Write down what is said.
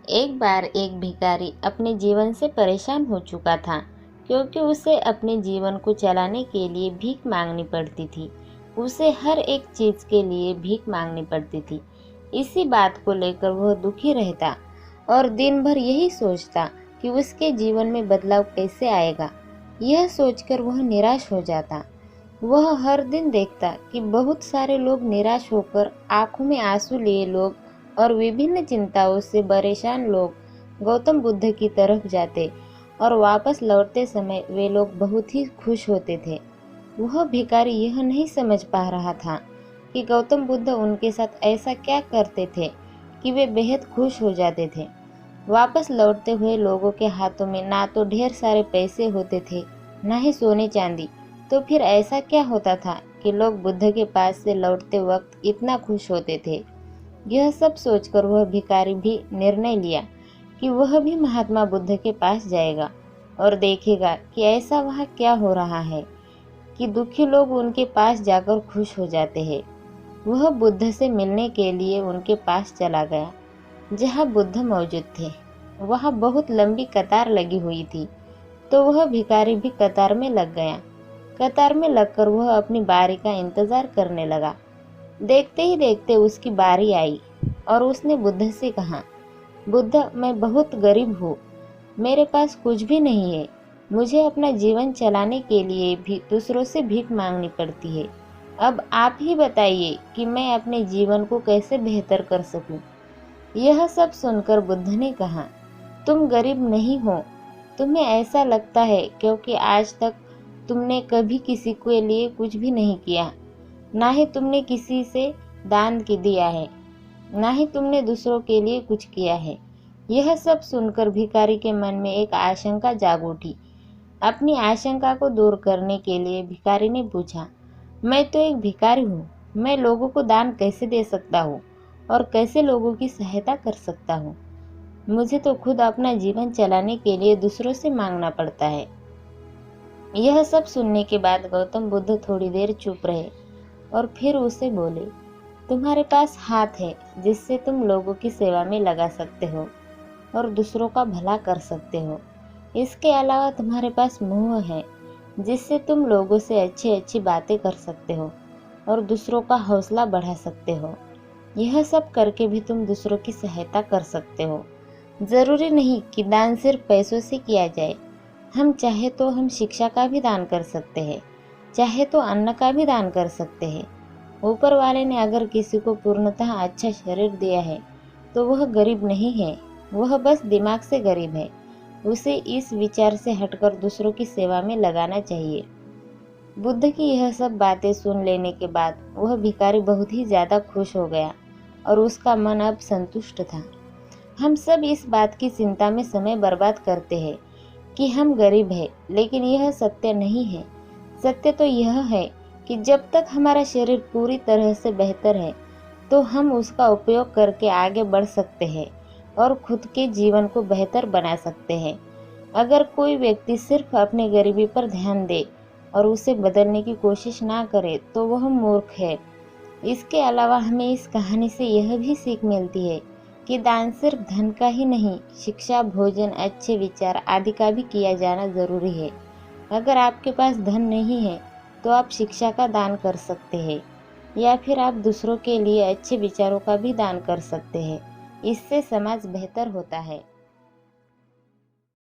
एक बार एक भिखारी अपने जीवन से परेशान हो चुका था, क्योंकि उसे अपने जीवन को चलाने के लिए भीख मांगनी पड़ती थी। उसे हर एक चीज़ के लिए भीख मांगनी पड़ती थी। इसी बात को लेकर वह दुखी रहता और दिन भर यही सोचता कि उसके जीवन में बदलाव कैसे आएगा। यह सोचकर वह निराश हो जाता। वह हर दिन देखता कि बहुत सारे लोग निराश होकर आंखों में आंसू लिए लोग और विभिन्न चिंताओं से परेशान लोग गौतम बुद्ध की तरफ जाते और वापस लौटते समय वे लोग बहुत ही खुश होते थे। वह भिखारी यह नहीं समझ पा रहा था कि गौतम बुद्ध उनके साथ ऐसा क्या करते थे कि वे बेहद खुश हो जाते थे। वापस लौटते हुए लोगों के हाथों में ना तो ढेर सारे पैसे होते थे, ना ही सोने चांदी। तो फिर ऐसा क्या होता था कि लोग बुद्ध के पास से लौटते वक्त इतना खुश होते थे। यह सब सोचकर वह भिखारी भी निर्णय लिया कि वह भी महात्मा बुद्ध के पास जाएगा और देखेगा कि ऐसा वहाँ क्या हो रहा है कि दुखी लोग उनके पास जाकर खुश हो जाते हैं। वह बुद्ध से मिलने के लिए उनके पास चला गया। जहाँ बुद्ध मौजूद थे वहाँ बहुत लंबी कतार लगी हुई थी, तो वह भिखारी भी कतार में लग गया। कतार में लगकर वह अपनी बारी का इंतजार करने लगा। देखते ही देखते उसकी बारी आई और उसने बुद्ध से कहा, बुद्ध, मैं बहुत गरीब हूँ, मेरे पास कुछ भी नहीं है। मुझे अपना जीवन चलाने के लिए भी दूसरों से भीख मांगनी पड़ती है। अब आप ही बताइए कि मैं अपने जीवन को कैसे बेहतर कर सकूं। यह सब सुनकर बुद्ध ने कहा, तुम गरीब नहीं हो, तुम्हें ऐसा लगता है क्योंकि आज तक तुमने कभी किसी के लिए कुछ भी नहीं किया, ना ही तुमने किसी से दान दिया है, ना ही तुमने दूसरों के लिए कुछ किया है। यह सब सुनकर भिखारी के मन में एक आशंका जाग उठी। अपनी आशंका को दूर करने के लिए भिखारी ने पूछा, मैं तो एक भिखारी हूँ, मैं लोगों को दान कैसे दे सकता हूँ और कैसे लोगों की सहायता कर सकता हूँ। मुझे तो खुद अपना जीवन चलाने के लिए दूसरों से मांगना पड़ता है। यह सब सुनने के बाद गौतम बुद्ध थोड़ी देर चुप रहे और फिर उसे बोले, तुम्हारे पास हाथ है जिससे तुम लोगों की सेवा में लगा सकते हो और दूसरों का भला कर सकते हो। इसके अलावा तुम्हारे पास मुंह है जिससे तुम लोगों से अच्छी अच्छी बातें कर सकते हो और दूसरों का हौसला बढ़ा सकते हो। यह सब करके भी तुम दूसरों की सहायता कर सकते हो। ज़रूरी नहीं कि दान सिर्फ पैसों से किया जाए। हम चाहे तो हम शिक्षा का भी दान कर सकते हैं, चाहे तो अन्न का भी दान कर सकते हैं। ऊपर वाले ने अगर किसी को पूर्णतः अच्छा शरीर दिया है तो वह गरीब नहीं है, वह बस दिमाग से गरीब है। उसे इस विचार से हटकर दूसरों की सेवा में लगाना चाहिए। बुद्ध की यह सब बातें सुन लेने के बाद वह भिखारी बहुत ही ज़्यादा खुश हो गया और उसका मन अब संतुष्ट था। हम सब इस बात की चिंता में समय बर्बाद करते हैं कि हम गरीब हैं, लेकिन यह सत्य नहीं है। सत्य तो यह है कि जब तक हमारा शरीर पूरी तरह से बेहतर है तो हम उसका उपयोग करके आगे बढ़ सकते हैं और खुद के जीवन को बेहतर बना सकते हैं। अगर कोई व्यक्ति सिर्फ अपनी गरीबी पर ध्यान दे और उसे बदलने की कोशिश ना करे तो वह मूर्ख है। इसके अलावा हमें इस कहानी से यह भी सीख मिलती है कि दान सिर्फ धन का ही नहीं, शिक्षा, भोजन, अच्छे विचार आदि का भी किया जाना जरूरी है। अगर आपके पास धन नहीं है तो आप शिक्षा का दान कर सकते हैं या फिर आप दूसरों के लिए अच्छे विचारों का भी दान कर सकते हैं। इससे समाज बेहतर होता है।